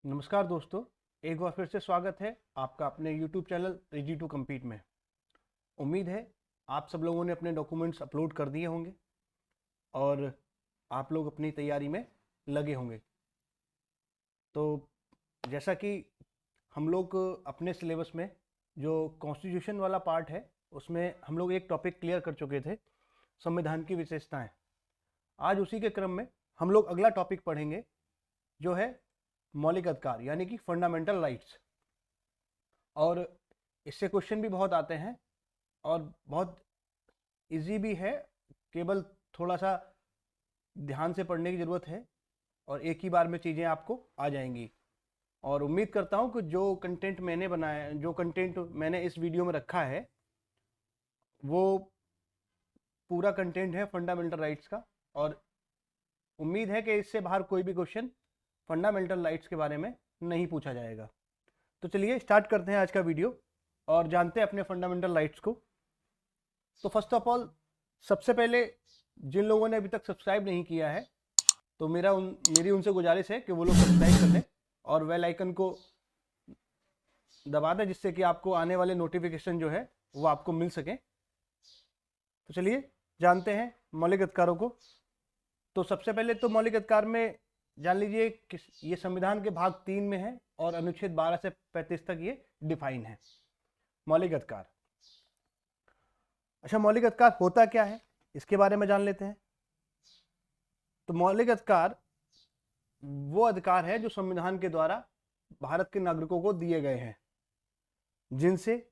नमस्कार दोस्तों, एक बार फिर से स्वागत है आपका अपने YouTube channel ready to compete में। उम्मीद है आप सब लोगों ने अपने डॉक्यूमेंट्स अपलोड कर दिए होंगे और आप लोग अपनी तैयारी में लगे होंगे। तो जैसा कि हम लोग अपने सिलेबस में जो कॉन्स्टिट्यूशन वाला पार्ट है उसमें हम लोग एक टॉपिक क्लियर कर चुके थे, संविधान की विशेषताएं। आज उसी के क्रम में हम लोग अगला टॉपिक पढ़ेंगे जो है मौलिक अधिकार यानी कि फंडामेंटल राइट्स। और इससे क्वेश्चन भी बहुत आते हैं और बहुत इजी भी है, केवल थोड़ा सा ध्यान से पढ़ने की ज़रूरत है और एक ही बार में चीज़ें आपको आ जाएंगी। और उम्मीद करता हूँ कि जो कंटेंट मैंने बनाया, जो कंटेंट मैंने इस वीडियो में रखा है वो पूरा कंटेंट है फंडामेंटल राइट्स का, और उम्मीद है कि इससे बाहर कोई भी क्वेश्चन फंडामेंटल राइट्स के बारे में नहीं पूछा जाएगा। तो चलिए स्टार्ट करते हैं आज का वीडियो और जानते हैं अपने फंडामेंटल राइट्स को। तो फर्स्ट ऑफ ऑल, सबसे पहले जिन लोगों ने अभी तक सब्सक्राइब नहीं किया है तो मेरी उनसे गुजारिश है कि वो लोग सब्सक्राइब कर लें और बेल आइकन को दबा दें, जिससे कि आपको आने वाले नोटिफिकेशन जो है वो आपको मिल सके। तो चलिए जानते हैं मौलिक अधिकारों को। तो सबसे पहले तो मौलिक अधिकार में जान लीजिए कि ये संविधान के भाग 3 में है और अनुच्छेद 12 से 35 तक ये डिफाइन है मौलिक अधिकार। अच्छा, मौलिक अधिकार होता क्या है इसके बारे में जान लेते हैं। तो मौलिक अधिकार वो अधिकार है जो संविधान के द्वारा भारत के नागरिकों को दिए गए हैं, जिनसे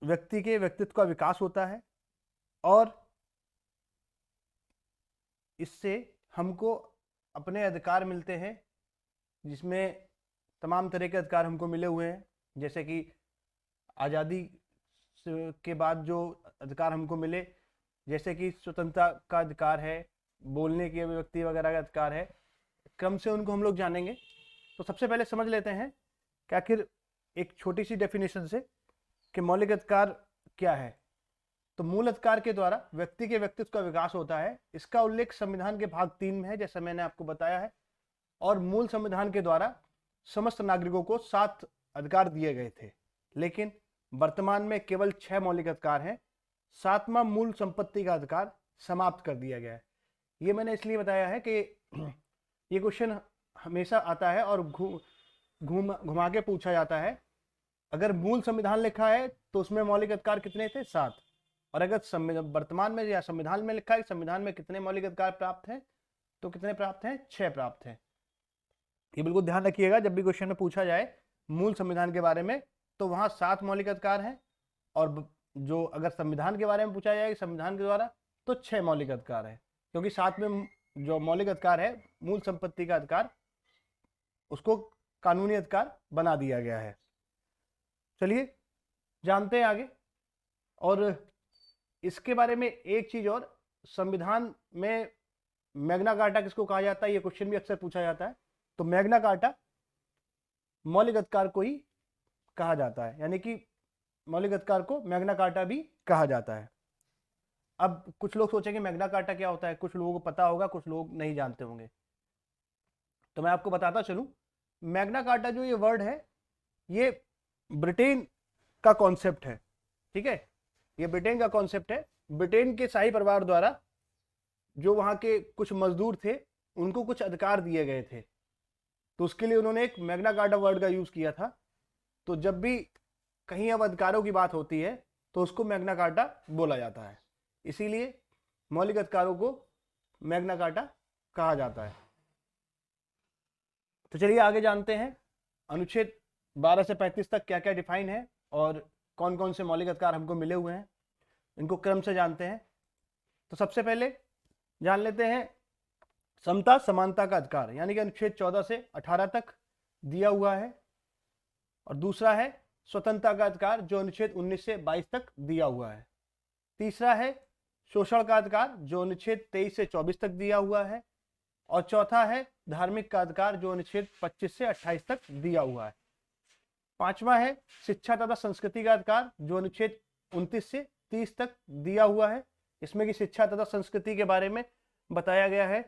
व्यक्ति के व्यक्तित्व का विकास होता है और इससे हमको अपने अधिकार मिलते हैं, जिसमें तमाम तरह के अधिकार हमको मिले हुए हैं। जैसे कि आज़ादी के बाद जो अधिकार हमको मिले, जैसे कि स्वतंत्रता का अधिकार है, बोलने की अभिव्यक्ति वगैरह का अधिकार है। क्रम से उनको हम लोग जानेंगे। तो सबसे पहले समझ लेते हैं कि आखिर एक छोटी सी डेफिनेशन से कि मौलिक अधिकार क्या है। तो मूल अधिकार के द्वारा व्यक्ति के व्यक्तित्व का विकास होता है। इसका उल्लेख संविधान के भाग 3 में है, जैसा मैंने आपको बताया है। और मूल संविधान के द्वारा समस्त नागरिकों को 7 अधिकार दिए गए थे, लेकिन वर्तमान में केवल 6 मौलिक अधिकार हैं। 7वां मूल संपत्ति का अधिकार समाप्त कर दिया गया है। ये मैंने इसलिए बताया है कि ये क्वेश्चन हमेशा आता है और घुमा के पूछा जाता है। अगर मूल संविधान लिखा है तो उसमें मौलिक अधिकार कितने थे? 7। और अगर वर्तमान में या संविधान में लिखा है संविधान में कितने मौलिक अधिकार प्राप्त हैं, तो कितने प्राप्त हैं? 6 प्राप्त हैं। ये बिल्कुल ध्यान रखिएगा, जब भी क्वेश्चन में पूछा जाए मूल संविधान के बारे में तो वहां 7 मौलिक अधिकार हैं, और जो अगर संविधान के बारे में पूछा जाए संविधान के द्वारा तो 6 मौलिक अधिकार है, क्योंकि 7 में जो मौलिक अधिकार है मूल संपत्ति का अधिकार, उसको कानूनी अधिकार बना दिया गया है। चलिए जानते हैं आगे। और इसके बारे में एक चीज और, संविधान में मैग्ना कार्टा किसको कहा जाता है, ये क्वेश्चन भी अक्सर पूछा जाता है। तो मैग्ना कार्टा मौलिक अधिकार को ही कहा जाता है, यानी कि मौलिक अधिकार को मैग्ना कार्टा भी कहा जाता है। अब कुछ लोग सोचेंगे मैग्ना कार्टा क्या होता है, कुछ लोगों को पता होगा, कुछ लोग नहीं जानते होंगे। तो मैं आपको बताता चलूं, मैग्ना कार्टा जो ये वर्ड है ये ब्रिटेन का कॉन्सेप्ट है। ठीक है, ये ब्रिटेन का कॉन्सेप्ट है। ब्रिटेन के शाही परिवार द्वारा जो वहां के कुछ मजदूर थे उनको कुछ अधिकार दिए गए थे, तो उसके लिए उन्होंने एक मैग्ना कार्टा वर्ड का यूज किया था। तो जब भी कहीं अब अधिकारों की बात होती है तो उसको मैग्ना कार्टा बोला जाता है, इसीलिए मौलिक अधिकारों को मैग्ना कार्टा कहा जाता है। तो चलिए आगे जानते हैं अनुच्छेद 12 से 35 तक क्या क्या डिफाइन है और कौन कौन से मौलिक अधिकार हमको मिले हुए हैं, इनको क्रम से जानते हैं। तो सबसे पहले जान लेते हैं समता समानता का अधिकार, यानी कि अनुच्छेद 14 से 18 तक दिया हुआ है। और दूसरा है स्वतंत्रता का अधिकार, जो अनुच्छेद 19 से 22 तक दिया हुआ है। तीसरा है शोषण का अधिकार, जो अनुच्छेद 23 से 24 तक दिया हुआ है। और चौथा है धार्मिक का अधिकार, जो अनुच्छेद 25 से 28 तक दिया हुआ है। पांचवा है शिक्षा तथा संस्कृति का अधिकार, जो अनुच्छेद 29 से 30 तक दिया हुआ है। इसमें की शिक्षा तथा संस्कृति के बारे में बताया गया है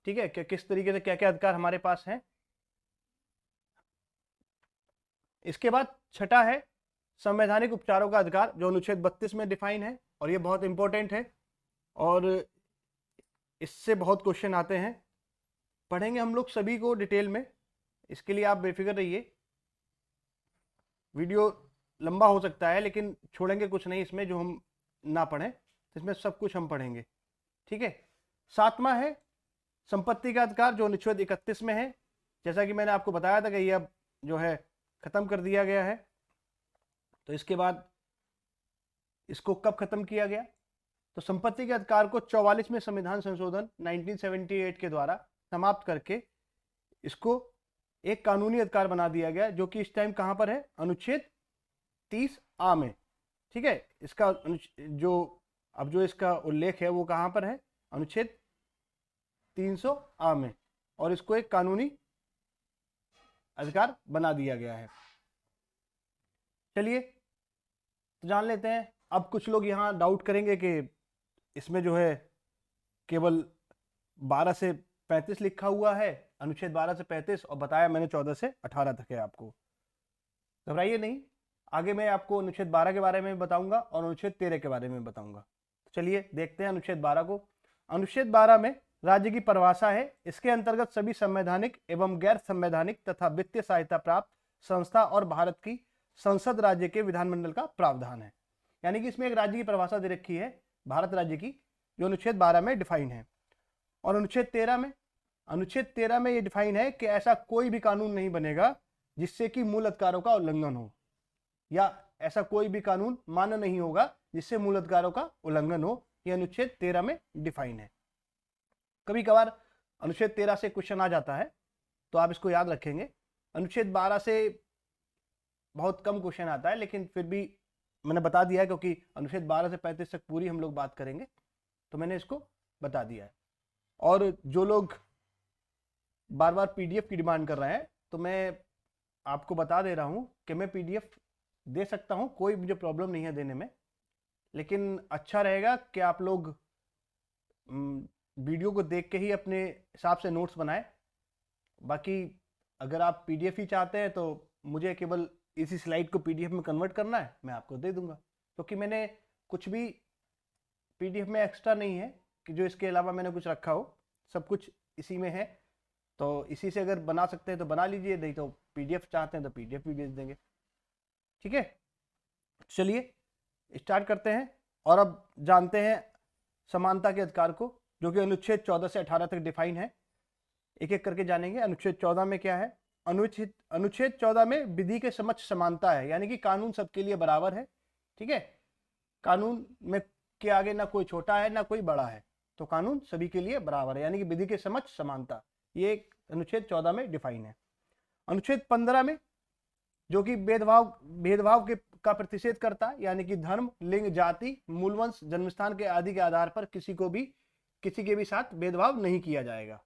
ठीक है, कि किस तरीके से क्या क्या अधिकार हमारे पास हैं। इसके बाद छठा है संवैधानिक उपचारों का अधिकार, जो अनुच्छेद 32 में डिफाइन है, और ये बहुत इंपॉर्टेंट है और इससे बहुत क्वेश्चन आते हैं। पढ़ेंगे हम लोग सभी को डिटेल में, इसके लिए आप बेफिक्र रहिए। वीडियो लंबा हो सकता है लेकिन छोड़ेंगे कुछ नहीं इसमें जो हम ना पढ़ें, इसमें सब कुछ हम पढ़ेंगे। ठीक है, सातवां है संपत्ति का अधिकार, जो अनुच्छेद 31 में है। जैसा कि मैंने आपको बताया था कि ये अब जो है खत्म कर दिया गया है। तो इसके बाद इसको कब खत्म किया गया? तो संपत्ति के अधिकार को 44 में संविधान संशोधन 1978 के द्वारा समाप्त करके इसको एक कानूनी अधिकार बना दिया गया, जो कि इस टाइम कहां पर है? अनुच्छेद 30A में। ठीक है, इसका जो इसका उल्लेख है वो कहां पर है? अनुच्छेद 300A में, और इसको एक कानूनी अधिकार बना दिया गया है। चलिए तो जान लेते हैं। अब कुछ लोग यहाँ डाउट करेंगे कि इसमें जो है केवल 12 से 35 लिखा हुआ है, अनुच्छेद 12 से 35, और बताया मैंने 14 से 18 तक है। आपको घबराइए नहीं, आगे मैं आपको अनुच्छेद 12 के बारे में बताऊंगा और अनुच्छेद 13 के बारे में बताऊंगा। चलिए देखते हैं अनुच्छेद 12 को। अनुच्छेद 12 में राज्य की परिभाषा है। इसके अंतर्गत सभी संवैधानिक एवं गैर संवैधानिक तथा वित्तीय सहायता प्राप्त संस्था और भारत की संसद राज्य के विधानमंडल का प्रावधान है। यानी कि इसमें एक राज्य की परिभाषा दे रखी है भारत राज्य की, जो अनुच्छेद 12 में डिफाइन है। और अनुच्छेद 13 में ये डिफाइन है कि ऐसा कोई भी कानून नहीं बनेगा जिससे कि मूल अधिकारों का उल्लंघन हो, या ऐसा कोई भी कानून मान्य नहीं होगा जिससे मूल अधिकारों का उल्लंघन हो। यह अनुच्छेद 13 में डिफाइन है। कभी कभार अनुच्छेद 13 से क्वेश्चन आ जाता है, तो आप इसको याद रखेंगे। अनुच्छेद 12 से बहुत कम क्वेश्चन आता है, लेकिन फिर भी मैंने बता दिया है, क्योंकि अनुच्छेद 12 से 35 तक पूरी हम लोग बात करेंगे, तो मैंने इसको बता दिया है। और जो लोग बार बार पीडीएफ की डिमांड कर रहे हैं, तो मैं आपको बता दे रहा हूं कि मैं पीडीएफ दे सकता हूं, कोई मुझे प्रॉब्लम नहीं है देने में, लेकिन अच्छा रहेगा कि आप लोग वीडियो को देख के ही अपने हिसाब से नोट्स बनाएं। बाकी अगर आप पीडीएफ ही चाहते हैं तो मुझे केवल इसी स्लाइड को पीडीएफ में कन्वर्ट करना है, मैं आपको दे दूंगा, क्योंकि मैंने कुछ भी पीडीएफ में एक्स्ट्रा नहीं है कि जो इसके अलावा मैंने कुछ रखा हो, सब कुछ इसी में है। तो इसी से अगर बना सकते हैं तो बना लीजिए, नहीं तो पीडीएफ चाहते हैं तो पीडीएफ भी भेज देंगे। ठीक है, चलिए स्टार्ट करते हैं और अब जानते हैं समानता के अधिकार को, जो कि अनुच्छेद 14 से 18 तक डिफाइन है। एक एक करके जानेंगे। अनुच्छेद 14 में क्या है? अनुच्छेद 14 में विधि के समक्ष समानता है, यानी कि कानून सबके लिए बराबर है। ठीक है, कानून में के आगे ना कोई छोटा है ना कोई बड़ा है, तो कानून सभी के लिए बराबर है, यानी कि विधि के समक्ष समानता, ये अनुच्छेद 14 में डिफाइन है। अनुच्छेद 15 में, जो कि भेदभाव के का प्रतिषेध करता है, यानी कि धर्म, लिंग, जाति, मूलवंश, जन्मस्थान के आदि के आधार पर किसी के भी साथ भेदभाव नहीं किया जाएगा,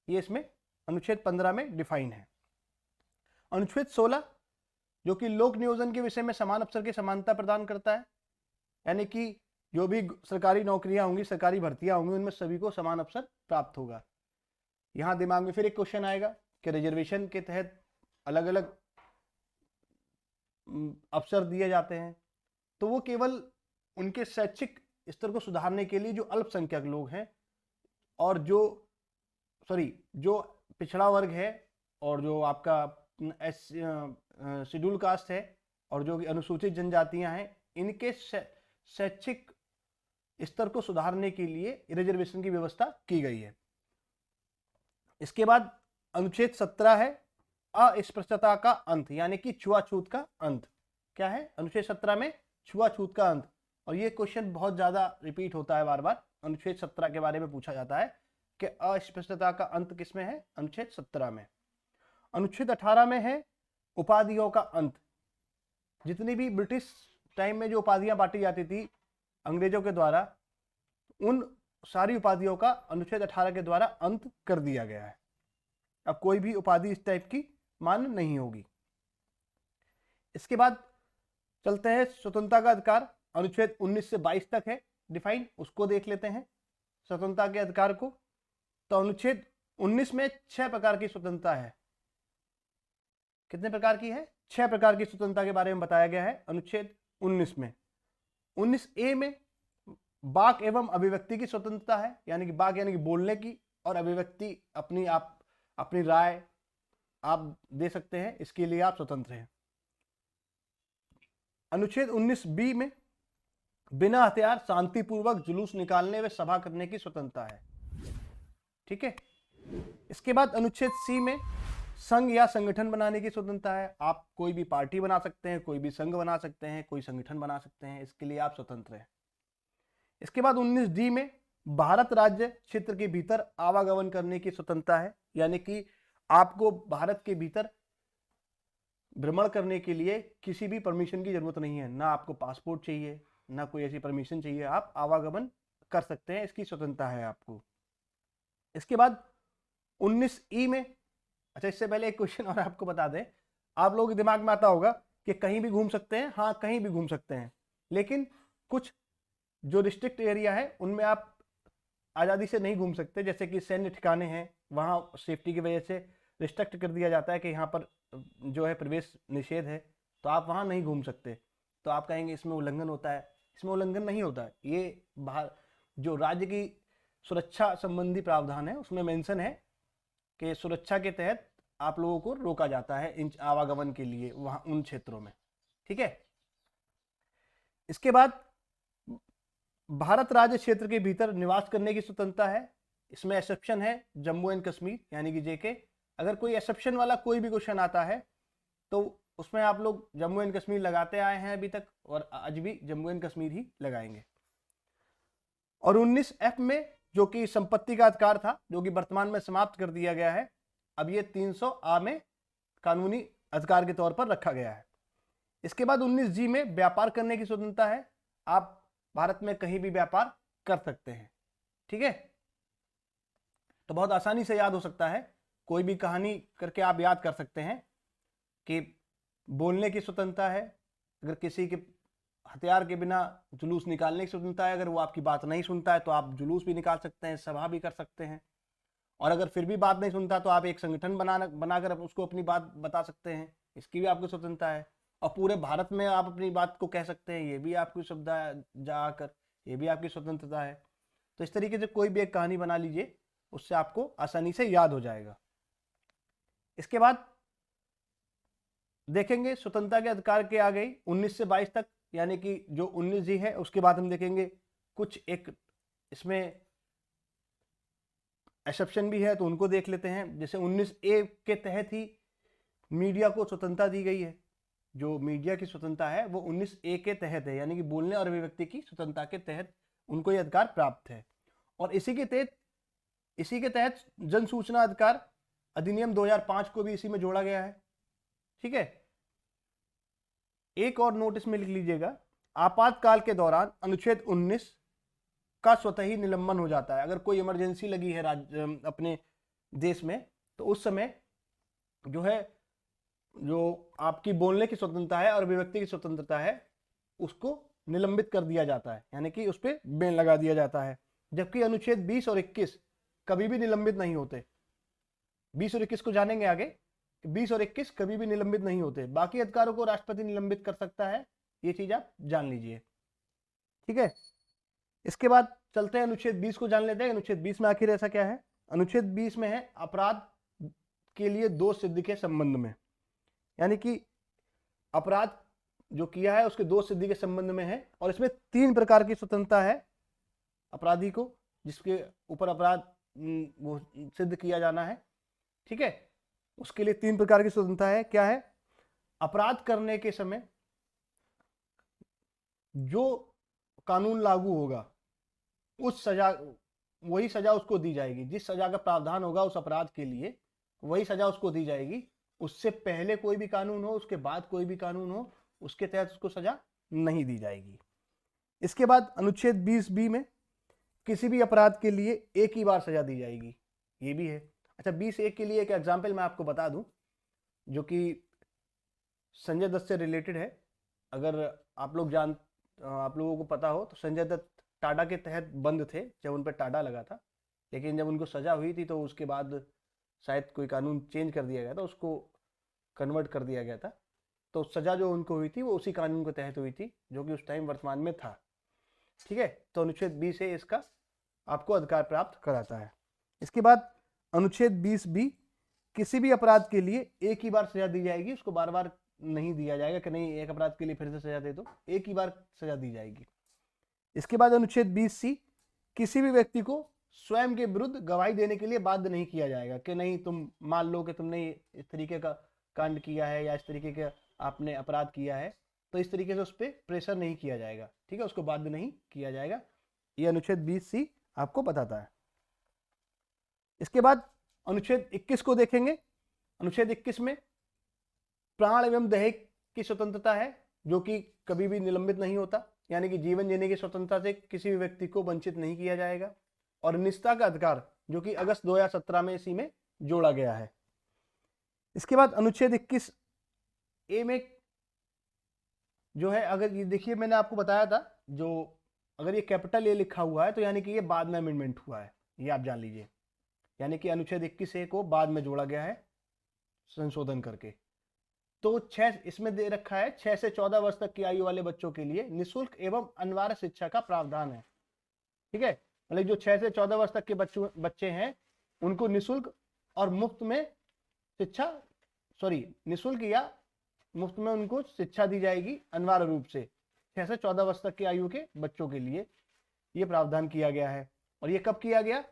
ये इसमें अनुच्छेद 15 में डिफाइन है। अनुच्छेद 16, जो कि लोक नियोजन के विषय में समान अवसर की समानता प्रदान करता है, यानी कि जो भी सरकारी नौकरियां होंगी, सरकारी भर्तियां होंगी, उनमें सभी को समान अवसर प्राप्त होगा। यहां दिमाग में फिर एक क्वेश्चन आएगा कि रिजर्वेशन के तहत अलग अलग अवसर दिए जाते हैं, तो वो केवल उनके शैक्षिक स्तर को सुधारने के लिए जो अल्पसंख्यक लोग हैं और जो पिछड़ा वर्ग है और जो आपका शेड्यूल कास्ट है और जो अनुसूचित जनजातियां हैं, इनके शैक्षिक स्तर को सुधारने के लिए रिजर्वेशन की व्यवस्था की गई है। इसके बाद अनुच्छेद 17 है अस्पृश्यता का अंत, यानी कि छुआछूत का अंत। क्या है अनुच्छेद 17 में? छुआछूत का अंत। और ये क्वेश्चन बहुत ज्यादा रिपीट होता है, बार बार अनुच्छेद 17 के बारे में पूछा जाता है कि अस्पृश्यता का अंत किसमें है? अनुच्छेद 17 में। अनुच्छेद 18 में है उपाधियों का अंत। जितनी भी ब्रिटिश टाइम में जो उपाधियां बांटी जाती थी अंग्रेजों के द्वारा, उन सारी उपाधियों का अनुच्छेद 18 के द्वारा अंत कर दिया गया है। अब कोई भी उपाधि इस टाइप की मान्य नहीं होगी। इसके बाद चलते हैं स्वतंत्रता का अधिकार। अनुच्छेद 19 से 22 तक है डिफाइन, उसको देख लेते हैं स्वतंत्रता के अधिकार को। तो अनुच्छेद 19 में 6 प्रकार की स्वतंत्रता है। कितने प्रकार की है? 6 प्रकार की स्वतंत्रता के बारे में बताया गया है अनुच्छेद 19 में। 19A में वाक एवं अभिव्यक्ति की स्वतंत्रता है, यानी कि वाक यानी कि बोलने की, और अभिव्यक्ति अपनी राय आप दे सकते हैं, इसके लिए आप स्वतंत्र हैं। अनुच्छेद 19B में बिना हथियार शांतिपूर्वक जुलूस निकालने व सभा करने की स्वतंत्रता है। ठीक है। इसके बाद अनुच्छेद C में संघ या संगठन बनाने की स्वतंत्रता है। आप कोई भी पार्टी बना सकते हैं, कोई भी संघ बना सकते हैं, कोई संगठन बना सकते हैं, इसके लिए आप स्वतंत्र हैं। इसके बाद 19D में भारत राज्य क्षेत्र के भीतर आवागमन करने की स्वतंत्रता है, यानी कि आपको भारत के भीतर भ्रमण करने के लिए किसी भी परमिशन की जरूरत नहीं है, ना आपको पासपोर्ट चाहिए, ना कोई ऐसी परमिशन चाहिए, आप आवागमन कर सकते हैं, इसकी स्वतंत्रता है आपको। इसके बाद 19E में, अच्छा इससे पहले एक क्वेश्चन और आपको बता दें, आप लोगों के दिमाग में आता होगा कि कहीं भी घूम सकते हैं। हाँ, कहीं भी घूम सकते हैं, लेकिन कुछ जो रिस्ट्रिक्ट एरिया है उनमें आप आज़ादी से नहीं घूम सकते, जैसे कि सैन्य ठिकाने हैं, वहाँ सेफ्टी की वजह से रिस्ट्रिक्ट कर दिया जाता है कि यहाँ पर जो है प्रवेश निषेध है, तो आप वहाँ नहीं घूम सकते। तो आप कहेंगे इसमें उल्लंघन होता है, इसमें उल्लंघन नहीं होता है। ये बाहर जो राज्य की सुरक्षा संबंधी प्रावधान है उसमें मेंशन है कि सुरक्षा के तहत आप लोगों को रोका जाता है इन आवागमन के लिए वहां उन क्षेत्रों में। ठीक है। इसके बाद भारत राज्य क्षेत्र के भीतर निवास करने की स्वतंत्रता है। इसमें एक्सेप्शन है जम्मू एंड कश्मीर, यानी कि जेके। अगर कोई एक्सेप्शन वाला कोई भी क्वेश्चन आता है तो उसमें आप लोग जम्मू एंड कश्मीर लगाते आए हैं अभी तक, और आज भी जम्मू एंड कश्मीर ही लगाएंगे। और 19F में जो कि संपत्ति का अधिकार था, जो कि वर्तमान में समाप्त कर दिया गया है, अब ये 300A में कानूनी अधिकार के तौर पर रखा गया है। इसके बाद 19G में व्यापार करने की स्वतंत्रता है। आप भारत में कहीं भी व्यापार कर सकते हैं। ठीक है, तो बहुत आसानी से याद हो सकता है, कोई भी कहानी करके आप याद कर सकते हैं कि बोलने की स्वतंत्रता है, अगर किसी के हथियार के बिना जुलूस निकालने की स्वतंत्रता है, अगर वो आपकी बात नहीं सुनता है तो आप जुलूस भी निकाल सकते हैं, सभा भी कर सकते हैं, और अगर फिर भी बात नहीं सुनता तो आप एक संगठन बनाकर उसको अपनी बात बता सकते हैं, इसकी भी आपको स्वतंत्रता है। और पूरे भारत में आप अपनी बात को कह सकते हैं, ये भी आपकी सुविधा जाकर, ये भी आपकी स्वतंत्रता है। तो इस तरीके से कोई भी एक कहानी बना लीजिए, उससे आपको आसानी से याद हो जाएगा। इसके बाद देखेंगे स्वतंत्रता के अधिकार के आ गई 19 से 22 तक, यानी कि जो 19G है उसके बाद हम देखेंगे कुछ एक इसमें एक्सेप्शन भी है, तो उनको देख लेते हैं। जैसे 19A के तहत ही मीडिया को स्वतंत्रता दी गई है। जो मीडिया की स्वतंत्रता है वो 19A के तहत है, यानी कि बोलने और अभिव्यक्ति की स्वतंत्रता के तहत उनको ये अधिकार प्राप्त है। और इसी के तहत जन सूचना अधिकार अधिनियम 2005 को भी इसी में जोड़ा गया है। ठीक है, एक और नोटिस में लिख लीजिएगा, आपातकाल के दौरान अनुच्छेद 19 का स्वतः ही निलंबन हो जाता है। अगर कोई इमरजेंसी लगी है अपने देश में, तो उस समय जो है, जो आपकी बोलने की स्वतंत्रता है और अभिव्यक्ति की स्वतंत्रता है, उसको निलंबित कर दिया जाता है, यानी कि उस पर बैन लगा दिया जाता है। जबकि अनुच्छेद 20 और 21 कभी भी निलंबित नहीं होते। 20 और 21 को जानेंगे आगे, 20 और 21 कभी भी निलंबित नहीं होते। बाकी अधिकारों को राष्ट्रपति निलंबित कर सकता है, ये चीज आप जान लीजिए। ठीक है, इसके बाद चलते हैं अनुच्छेद 20 को जान लेते हैं। अनुच्छेद 20 में आखिर ऐसा क्या है? अनुच्छेद 20 में है अपराध के लिए दोष सिद्धि के संबंध में, यानी कि अपराध जो किया है उसके दोष सिद्धि के संबंध में है। और इसमें 3 प्रकार की स्वतंत्रता है अपराधी को, जिसके ऊपर अपराध वो सिद्ध किया जाना है। ठीक है, उसके लिए 3 प्रकार की स्वतंत्रता है। क्या है? अपराध करने के समय जो कानून लागू होगा उस सजा, वही सजा उसको दी जाएगी। जिस सजा का प्रावधान होगा उस अपराध के लिए, वही सजा उसको दी जाएगी। उससे पहले कोई भी कानून हो, उसके बाद कोई भी कानून हो, उसके तहत उसको सजा नहीं दी जाएगी। इसके बाद अनुच्छेद 20B में किसी भी अपराध के लिए एक ही बार सजा दी जाएगी, ये भी है। अच्छा, 20A के लिए एक एग्जाम्पल मैं आपको बता दूं, जो कि संजय दत्त से रिलेटेड है। अगर आप लोगों को पता हो तो संजय दत्त टाडा के तहत बंद थे, जब उन पर टाडा लगा था, लेकिन जब उनको सजा हुई थी तो उसके बाद शायद कोई कानून चेंज कर दिया गया था, उसको कन्वर्ट कर दिया गया था। तो सजा जो उनको हुई थी वो उसी कानून के तहत हुई थी जो कि उस टाइम वर्तमान में था। ठीक है, तो अनुच्छेद 20 से इसका आपको अधिकार प्राप्त कराता है। इसके बाद अनुच्छेद 20 बी, किसी भी अपराध के लिए एक ही बार सजा दी जाएगी, उसको बार बार नहीं दिया जाएगा कि नहीं एक अपराध के लिए फिर से सजा दे दो, एक ही बार सजा दी जाएगी। इसके बाद अनुच्छेद 20 सी, किसी भी व्यक्ति को स्वयं के विरुद्ध गवाही देने के लिए बाध्य नहीं किया जाएगा कि नहीं तुम मान लो कि तुमने इस तरीके का कांड किया है या इस तरीके का आपने अपराध किया है, तो इस तरीके से उस पर प्रेशर नहीं किया जाएगा। ठीक है, उसको बाध्य नहीं किया जाएगा। ये अनुच्छेद 20 सी आपको बताता है। इसके बाद अनुच्छेद 21 को देखेंगे। अनुच्छेद 21 में प्राण एवं देह की स्वतंत्रता है जो कि कभी भी निलंबित नहीं होता, यानी कि जीवन जीने की स्वतंत्रता से किसी भी व्यक्ति को वंचित नहीं किया जाएगा। और निजता का अधिकार जो कि अगस्त 2017 में इसी में जोड़ा गया है। इसके बाद अनुच्छेद 21 में जो है, अगर ये देखिए मैंने आपको बताया था, जो अगर ये कैपिटल ए लिखा हुआ है तो यानी कि ये बाद में अमेंडमेंट हुआ है, ये आप जान लीजिए। यानी कि अनुच्छेद 21 को बाद में जोड़ा गया है संशोधन करके। तो 6 इसमें दे रखा है 6 से 14 वर्ष तक की आयु वाले बच्चों के लिए निःशुल्क एवं अनिवार्य शिक्षा का प्रावधान है। ठीक है, मतलब जो 6 से 14 वर्ष तक के बच्चे हैं उनको निःशुल्क और मुफ्त में शिक्षा, निःशुल्क या मुफ्त में उनको शिक्षा दी जाएगी अनिवार्य रूप से 6 से 14 वर्ष तक की आयु के बच्चों के लिए ये प्रावधान किया गया है। और ये कब किया गया?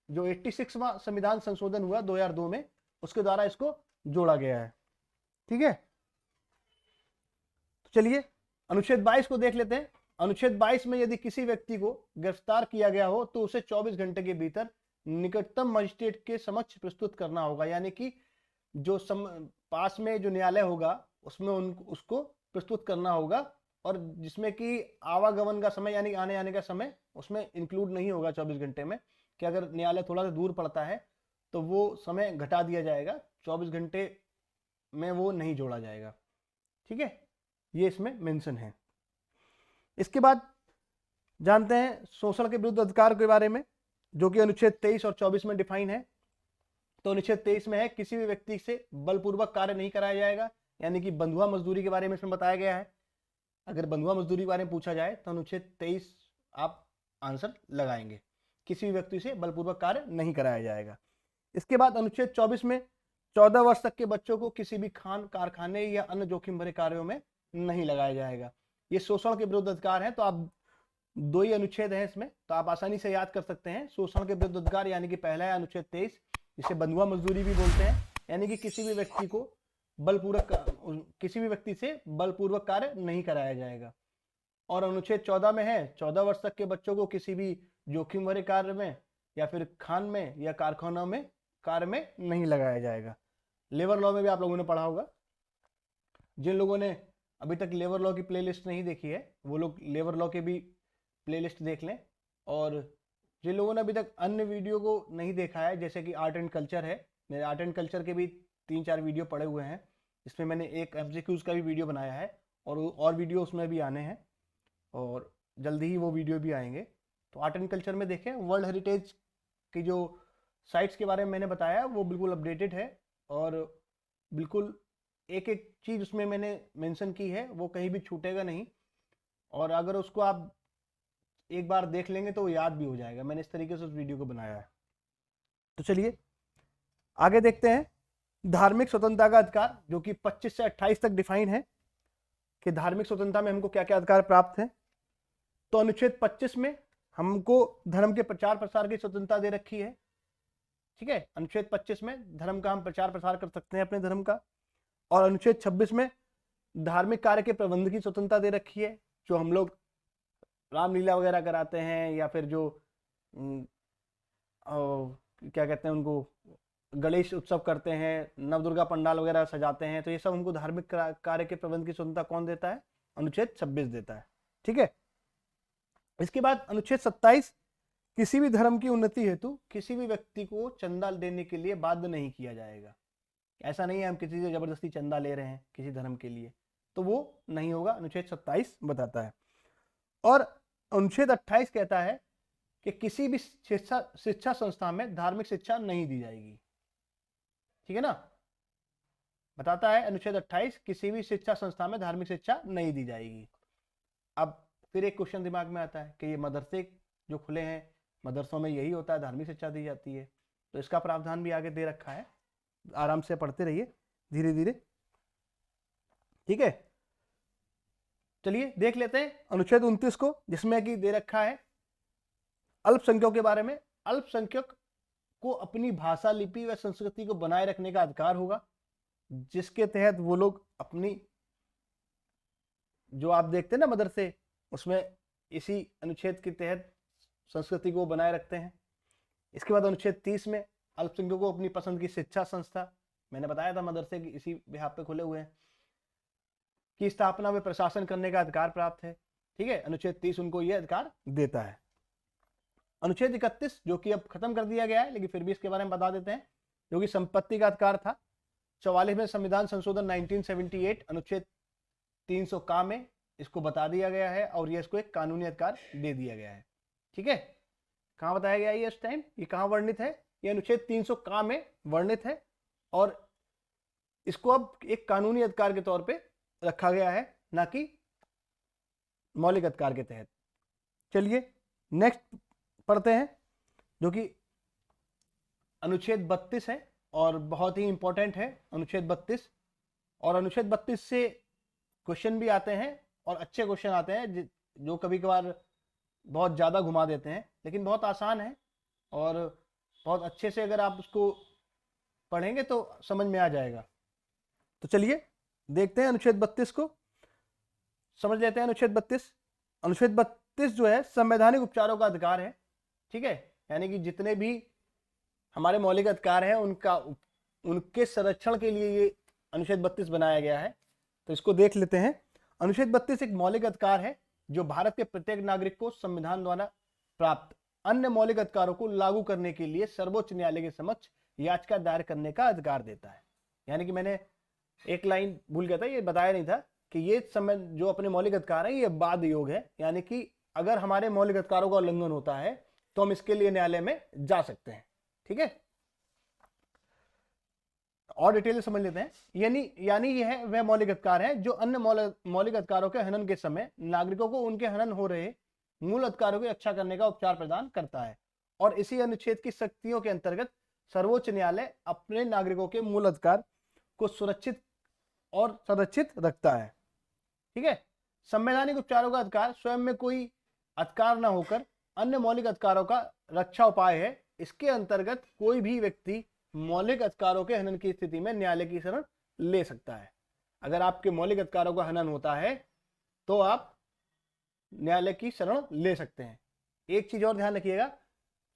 जो 86वां संविधान संशोधन हुआ 2002 में, उसके द्वारा इसको जोड़ा गया है। ठीक है, तो चलिए अनुच्छेद 22 को देख लेते हैं। अनुच्छेद 22 में यदि किसी व्यक्ति को गिरफ्तार किया गया हो तो उसे 24 घंटे के भीतर निकटतम मजिस्ट्रेट के समक्ष प्रस्तुत करना होगा। यानी कि जो पास में जो न्यायालय होगा उसमें उसको प्रस्तुत करना होगा, और जिसमें कि आवागमन का समय यानी आने आने का समय उसमें इंक्लूड नहीं होगा 24 घंटे में, कि अगर न्यायालय थोड़ा सा दूर पड़ता है तो वो समय घटा दिया जाएगा, 24 घंटे में वो नहीं जोड़ा जाएगा। ठीक है, ये इसमें मेंशन है। इसके बाद जानते हैं शोषण के विरुद्ध अधिकार के बारे में, जो कि अनुच्छेद 23 और 24 में डिफाइन है। तो अनुच्छेद 23 में है किसी भी व्यक्ति से बलपूर्वक कार्य नहीं कराया जाएगा, यानी कि बंधुआ मजदूरी के बारे में इसमें बताया गया है। अगर बंधुआ मजदूरी के बारे में पूछा जाए तो अनुच्छेद 23 आप आंसर लगाएंगे, किसी भी व्यक्ति से बलपूर्वक कार्य नहीं कराया जाएगा। इसके बाद अनुच्छेद 24 में 14 वर्ष तक के बच्चों को किसी भी खान कारखाने या अन्य जोखिम भरे कार्यों में नहीं लगाया जाएगा। ये शोषण के विरुद्ध अधिकार है, तो आप 2 ही अनुच्छेद हैं इसमें, तो आप आसानी से याद कर सकते हैं। शोषण के विरुद्ध अधिकार यानी कि पहला है अनुच्छेद 23, जिसे बंधुआ मजदूरी भी बोलते हैं, यानी कि किसी भी व्यक्ति को किसी भी व्यक्ति से बलपूर्वक कार्य नहीं कराया जाएगा। और अनुच्छेद 14 में है 14 वर्ष तक के बच्चों को किसी भी जोखिम भरे कार्य में या फिर खान में या कारखानों में कार्य में नहीं लगाया जाएगा। लेबर लॉ में भी आप लोगों ने पढ़ा होगा। जिन लोगों ने अभी तक लेबर लॉ की प्लेलिस्ट नहीं देखी है वो लोग लेबर लॉ के भी प्लेलिस्ट देख लें। और जिन लोगों ने अभी तक अन्य वीडियो को नहीं देखा है, जैसे कि आर्ट एंड कल्चर है, मेरे आर्ट एंड कल्चर के भी 3-4 वीडियो पड़े हुए हैं। इसमें मैंने एक MCQs का भी वीडियो बनाया है और वीडियो उसमें भी आने हैं और जल्दी ही वो वीडियो भी आएंगे। तो आर्ट एंड कल्चर में देखें, वर्ल्ड हेरिटेज की जो साइट्स के बारे में मैंने बताया वो बिल्कुल अपडेटेड है और बिल्कुल एक एक चीज़ उसमें मैंने मेंशन की है, वो कहीं भी छूटेगा नहीं। और अगर उसको आप एक बार देख लेंगे तो वो याद भी हो जाएगा। मैंने इस तरीके से उस वीडियो को बनाया है। तो चलिए आगे देखते हैं धार्मिक स्वतंत्रता का अधिकार, जो कि 25 से 28 तक डिफाइन है कि धार्मिक स्वतंत्रता में हमको क्या क्या अधिकार प्राप्त है। तो अनुच्छेद 25 में हमको धर्म के प्रचार प्रसार की स्वतंत्रता दे रखी है। ठीक है, अनुच्छेद 25 में धर्म का हम प्रचार प्रसार कर सकते हैं अपने धर्म का। और अनुच्छेद 26 में धार्मिक कार्य के प्रबंध की स्वतंत्रता दे रखी है, जो हम लोग रामलीला वगैरह कराते हैं या फिर जो क्या कहते हैं उनको गणेश उत्सव करते हैं, नवदुर्गा पंडाल वगैरह सजाते हैं, तो ये सब हमको धार्मिक कार्य के प्रबंध की स्वतंत्रता कौन देता है? अनुच्छेद 26 देता है। ठीक है, इसके बाद अनुच्छेद 27 किसी भी धर्म की उन्नति हेतु किसी भी व्यक्ति को चंदा देने के लिए बाध्य नहीं किया जाएगा। ऐसा नहीं है हम किसी से जबरदस्ती चंदा ले रहे हैं किसी धर्म के लिए, तो वो नहीं होगा, अनुच्छेद 27 बताता है। और अनुच्छेद 28 कहता है कि किसी भी शिक्षा संस्था में धार्मिक शिक्षा नहीं दी जाएगी। ठीक है ना, बताता है अनुच्छेद 28, किसी भी शिक्षा संस्था में धार्मिक शिक्षा नहीं दी जाएगी। अब फिर एक क्वेश्चन दिमाग में आता है कि ये मदरसे जो खुले हैं, मदरसों में यही होता है, धार्मिक शिक्षा दी जाती है, तो इसका प्रावधान भी आगे दे रखा है, आराम से पढ़ते रहिए धीरे धीरे। ठीक है, चलिए देख लेते हैं अनुच्छेद 29 को, जिसमें कि दे रखा है अल्पसंख्यकों के बारे में। अल्पसंख्यक को अपनी भाषा, लिपि व संस्कृति को बनाए रखने का अधिकार होगा, जिसके तहत वो लोग अपनी, जो आप देखते हैं ना मदरसे, उसमें इसी अनुच्छेद के तहत संस्कृति को बनाए रखते हैं। इसके बाद अनुच्छेद 30 में अल्पसंख्यकों को अपनी पसंद की शिक्षा संस्था, मैंने बताया था मदरसे की इसी बिहाफ पे खुले हुए हैं, की स्थापना व प्रशासन करने का अधिकार प्राप्त है। ठीक है, अनुच्छेद 30 उनको यह अधिकार देता है। अनुच्छेद 31 जो कि अब खत्म कर दिया गया है, लेकिन फिर भी इसके बारे में बता देते हैं, जो कि संपत्ति का अधिकार था। 44वें संविधान संशोधन 1978 अनुच्छेद 300 का में इसको बता दिया गया है और ये इसको एक कानूनी अधिकार दे दिया गया है। ठीक है, कहाँ बताया गया है ये इस टाइम, ये कहाँ वर्णित है, ये अनुच्छेद 300 का में वर्णित है और इसको अब एक कानूनी अधिकार के तौर पे रखा गया है, ना कि मौलिक अधिकार के तहत। चलिए नेक्स्ट पढ़ते हैं, जो कि अनुच्छेद 32 है और बहुत ही इंपॉर्टेंट है अनुच्छेद 32। और अनुच्छेद 32 से क्वेश्चन भी आते हैं और अच्छे क्वेश्चन आते हैं, जो कभी कभार बहुत ज़्यादा घुमा देते हैं, लेकिन बहुत आसान है और बहुत अच्छे से अगर आप उसको पढ़ेंगे तो समझ में आ जाएगा। तो चलिए देखते हैं अनुच्छेद 32 को, समझ लेते हैं अनुच्छेद 32। अनुच्छेद 32 जो है संवैधानिक उपचारों का अधिकार है। ठीक है, यानी कि जितने भी हमारे मौलिक अधिकार हैं उनके संरक्षण के लिए ये अनुच्छेद 32 बनाया गया है। तो इसको देख लेते हैं। अनुच्छेद 32 एक मौलिक अधिकार है जो भारत के प्रत्येक नागरिक को संविधान द्वारा प्राप्त अन्य मौलिक अधिकारों को लागू करने के लिए सर्वोच्च न्यायालय के समक्ष याचिका दायर करने का अधिकार देता है। यानी कि मैंने एक लाइन भूल गया था, ये बताया नहीं था कि ये जो अपने मौलिक अधिकार है ये बाद योग है, यानी कि अगर हमारे मौलिक अधिकारों का उल्लंघन होता है तो हम इसके लिए न्यायालय में जा सकते हैं। ठीक है, और डिटेल से समझ लेते हैं। यानी यह वह मौलिक अधिकार है जो अन्य मौलिक अधिकारों के हनन के समय नागरिकों को उनके हनन हो रहे मूल अधिकारों की रक्षा करने का उपचार प्रदान करता है, और इसी अनुच्छेद की शक्तियों के अंतर्गत सर्वोच्च न्यायालय अपने नागरिकों के मूल अधिकार को सुरक्षित और संरक्षित रखता है। ठीक है, संवैधानिक उपचारों का अधिकार स्वयं में कोई अधिकार न होकर अन्य मौलिक अधिकारों का रक्षा उपाय है। इसके अंतर्गत कोई भी व्यक्ति मौलिक अधिकारों के हनन की स्थिति में न्यायालय की शरण ले सकता है। अगर आपके मौलिक अधिकारों का हनन होता है तो आप न्यायालय की शरण ले सकते हैं। एक चीज और ध्यान रखिएगा,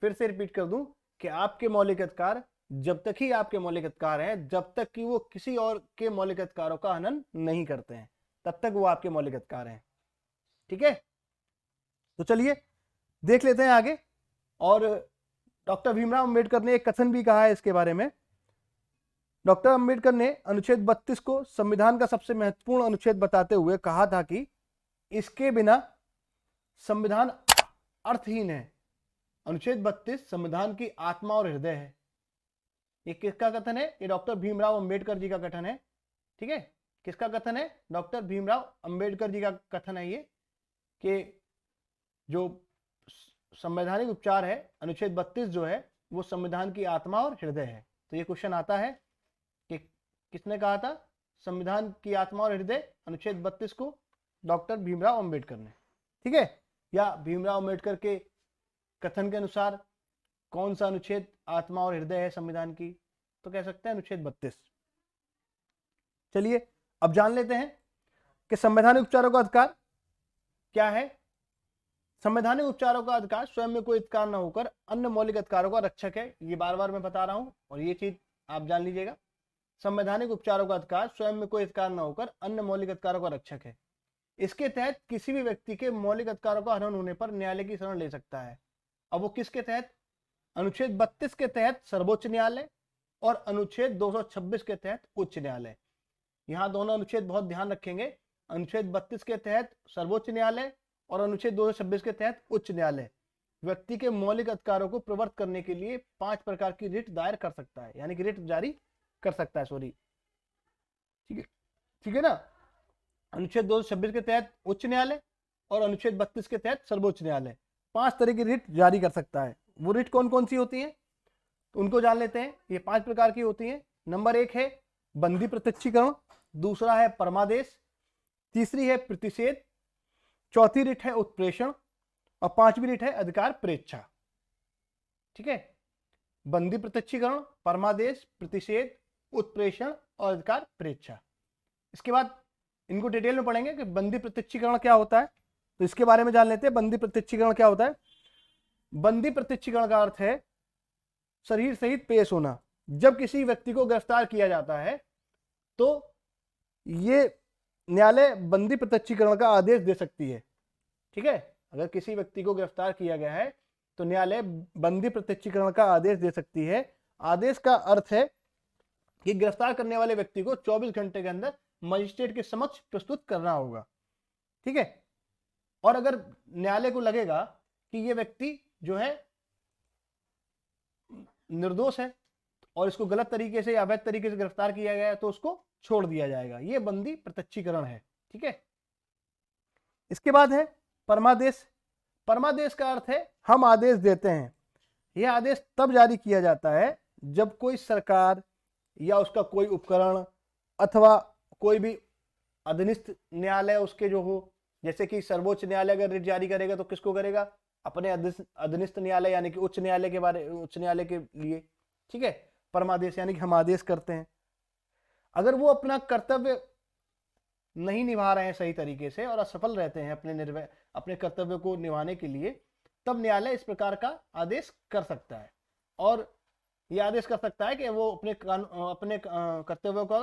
फिर से रिपीट कर दूं कि आपके मौलिक अधिकार जब तक ही आपके मौलिक अधिकार हैं, जब तक कि वो किसी और के मौलिक अधिकारों का हनन नहीं करते हैं, तब तक वो आपके मौलिक अधिकार हैं। ठीक है, तो चलिए देख लेते हैं आगे। और डॉक्टर भीमराव अंबेडकर ने एक कथन भी कहा है इसके बारे में। डॉक्टर अंबेडकर ने अनुच्छेद 32 को संविधान का सबसे महत्वपूर्ण अनुच्छेद बताते हुए कहा था कि इसके बिना संविधान अर्थहीन है। अनुच्छेद 32 संविधान की आत्मा और हृदय है। ये किसका कथन है? ये डॉक्टर भीमराव अंबेडकर जी का कथन है। ठीक है, किसका कथन है? डॉक्टर भीमराव अंबेडकर जी का कथन है ये, कि जो संवैधानिक उपचार है अनुच्छेद 32 जो है वो संविधान की आत्मा और हृदय है। तो ये क्वेश्चन आता है कि किसने कहा था संविधान की आत्मा और हृदय? अनुच्छेद 32 को डॉक्टर भीमराव अंबेडकर ने। ठीक है, या भीमराव अंबेडकर के कथन के अनुसार कौन सा अनुच्छेद आत्मा और हृदय है संविधान की? तो कह सकते हैं अनुच्छेद 32। चलिए अब जान लेते हैं कि संवैधानिक उपचारों का अधिकार क्या है। संवैधानिक उपचारों का अधिकार स्वयं में कोई अधिकार न होकर अन्य मौलिक अधिकारों का रक्षक है। ये बार बार मैं बता रहा हूं और ये चीज आप जान लीजिएगा। संवैधानिक उपचारों का अधिकार स्वयं में कोई अधिकार न होकर अन्य मौलिक अधिकारों का रक्षक है। इसके तहत किसी भी व्यक्ति के मौलिक अधिकारों का हनन होने पर न्यायालय की शरण ले सकता है। अब वो किसके तहत? अनुच्छेद 32 के तहत सर्वोच्च न्यायालय और अनुच्छेद 226 के तहत उच्च न्यायालय। यहाँ दोनों अनुच्छेद बहुत ध्यान रखेंगे। अनुच्छेद 32 के तहत सर्वोच्च न्यायालय और अनुच्छेद 226 के तहत उच्च न्यायालय। व्यक्ति के मौलिक अधिकारों को प्रवर्त करने के लिए 5 प्रकार की रिट दायर कर सकता है, यानी कि रिट जारी कर सकता है, सॉरी, ठीक है ना। अनुच्छेद 226 के तहत उच्च न्यायालय और अनुच्छेद 32 के तहत सर्वोच्च न्यायालय 5 तरह की रिट जारी कर सकता है। वो रिट कौन कौन सी होती हैं तो उनको जान लेते हैं। ये 5 प्रकार की होती हैं। नंबर 1 है बंदी प्रत्यक्षीकरण, दूसरा है परमादेश, तीसरी है प्रतिषेध, चौथी रिट है उत्प्रेषण और 5वीं रिट है अधिकार प्रेच्छा। ठीक है, बंदी प्रत्यक्षीकरण, परमादेश, प्रतिषेध, उत्प्रेषण और अधिकार प्रेच्छा। इसके बाद इनको डिटेल में पढ़ेंगे कि बंदी प्रत्यक्षीकरण क्या होता है, तो इसके बारे में जान लेते हैं। बंदी प्रत्यक्षीकरण क्या होता है? बंदी प्रत्यक्षीकरण का अर्थ है शरीर सहित पेश होना। जब किसी व्यक्ति को गिरफ्तार किया जाता है तो ये न्यायालय बंदी प्रत्यक्षीकरण का आदेश दे सकती है। ठीक है, अगर किसी व्यक्ति को गिरफ्तार किया गया है तो न्यायालय बंदी प्रत्यक्षीकरण का आदेश दे सकती है। आदेश का अर्थ है कि गिरफ्तार करने वाले व्यक्ति को 24 घंटे के अंदर मजिस्ट्रेट के समक्ष प्रस्तुत करना होगा। ठीक है, और अगर न्यायालय को लगेगा कि ये व्यक्ति जो है निर्दोष है और इसको गलत तरीके से या अवैध तरीके से गिरफ्तार किया गया है तो उसको छोड़ दिया जाएगा। ये बंदी प्रत्यक्षीकरण है। ठीक है, इसके बाद है परमादेश। परमादेश का अर्थ है हम आदेश देते हैं। यह आदेश तब जारी किया जाता है जब कोई सरकार या उसका कोई उपकरण अथवा कोई भी अधीनस्थ न्यायालय उसके जो हो, जैसे कि सर्वोच्च न्यायालय अगर रिट जारी करेगा तो किसको करेगा? अपने अधीनस्थ न्यायालय यानी कि उच्च न्यायालय के लिए। ठीक है, परमादेश यानी कि हम आदेश करते हैं। अगर वो अपना कर्तव्य नहीं निभा रहे हैं सही तरीके से और असफल रहते हैं अपने कर्तव्य को निभाने के लिए, तब न्यायालय इस प्रकार का आदेश कर सकता है और यह आदेश कर सकता है कि वो अपने कर्तव्यों का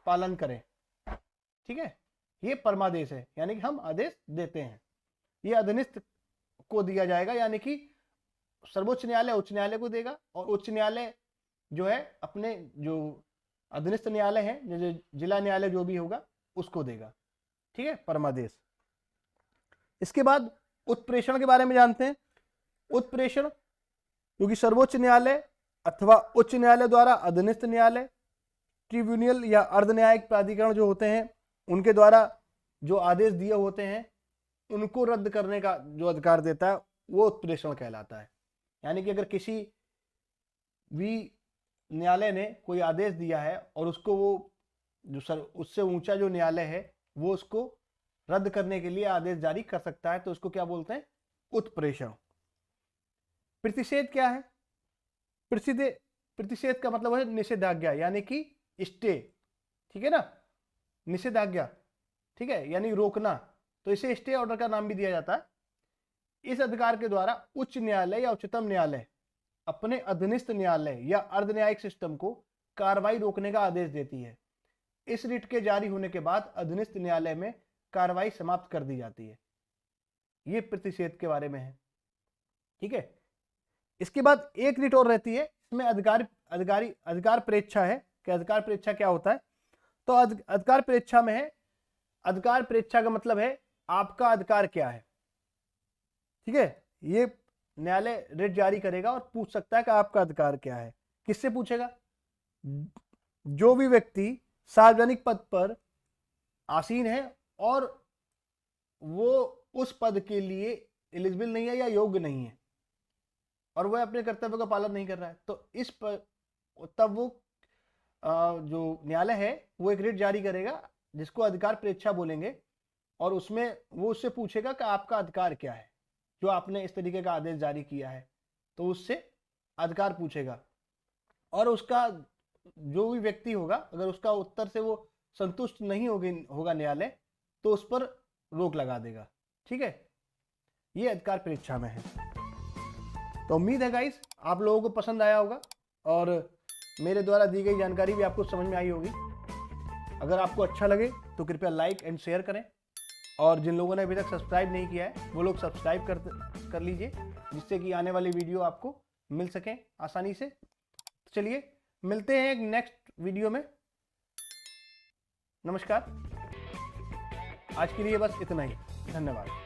पालन करें। ठीक है, ये परमादेश है, यानी कि हम आदेश देते हैं। ये अधीनस्थ को दिया जाएगा, यानी कि सर्वोच्च न्यायालय उच्च न्यायालय को देगा और उच्च न्यायालय जो है अपने जो अधीनस्थ न्यायालय है, जो जिला न्यायालय जो भी होगा उसको देगा। ठीक है, परमादेश। इसके बाद उत्प्रेषण के बारे में जानते हैं। उत्प्रेषण क्योंकि सर्वोच्च न्यायालय अथवा उच्च न्यायालय द्वारा अधीनस्थ न्यायालय, ट्रिब्यूनल या अर्ध न्यायिक प्राधिकरण जो होते हैं उनके द्वारा जो आदेश दिए होते हैं उनको रद्द करने का जो अधिकार देता है वो उत्प्रेषण कहलाता है। यानी कि अगर किसी भी न्यायालय ने कोई आदेश दिया है और उसको वो जो उससे ऊंचा जो न्यायालय है वो उसको रद्द करने के लिए आदेश जारी कर सकता है, तो उसको क्या बोलते हैं? उत्प्रेषण। प्रतिषेध क्या है? प्रतिषेध का मतलब है निषेधाज्ञा, यानी कि स्टे। ठीक है ना, निषेधाज्ञा। ठीक है, यानी रोकना, तो इसे स्टे ऑर्डर का नाम भी दिया जाता है। इस अधिकार के द्वारा उच्च न्यायालय या उच्चतम न्यायालय अपने अधीनस्थ न्यायालय या अर्ध न्यायिक सिस्टम को कार्रवाई रोकने का आदेश देती है। इस रिट के जारी होने के बाद अधीनस्थ न्यायालय में कार्रवाई समाप्त कर दी जाती है। यह प्रतिषेध के बारे में है। ठीक है, इसके बाद एक रिट और रहती है, इसमें अधिकार प्रेच्छा है। कि अधिकार प्रेच्छा क्या होता है? तो अधिकार प्रेच्छा में है, अधिकार प्रेच्छा का मतलब है आपका अधिकार क्या है। ठीक है, ये न्यायालय रिट जारी करेगा और पूछ सकता है कि आपका अधिकार क्या है। किससे पूछेगा? जो भी व्यक्ति सार्वजनिक पद पर आसीन है और वो उस पद के लिए एलिजिबल नहीं है या योग्य नहीं है और वह अपने कर्तव्य का पालन नहीं कर रहा है, तो इस पर तब वो जो न्यायालय है वो एक रिट जारी करेगा जिसको अधिकार प्रेच्छा बोलेंगे और उसमें वो उससे पूछेगा कि आपका अधिकार क्या है, जो आपने इस तरीके का आदेश जारी किया है, तो उससे अधिकार पूछेगा और उसका जो भी व्यक्ति होगा अगर उसका उत्तर से वो संतुष्ट नहीं होगा न्यायालय तो उस पर रोक लगा देगा। ठीक है, ये अधिकार परीक्षा में है। तो उम्मीद है गाइस आप लोगों को पसंद आया होगा और मेरे द्वारा दी गई जानकारी भी आपको समझ में आई होगी। अगर आपको अच्छा लगे तो कृपया लाइक एंड शेयर करें और जिन लोगों ने अभी तक सब्सक्राइब नहीं किया है वो लोग सब्सक्राइब कर लीजिए, जिससे कि आने वाली वीडियो आपको मिल सके आसानी से। चलिए मिलते हैं एक नेक्स्ट वीडियो में। नमस्कार, आज के लिए बस इतना ही। धन्यवाद।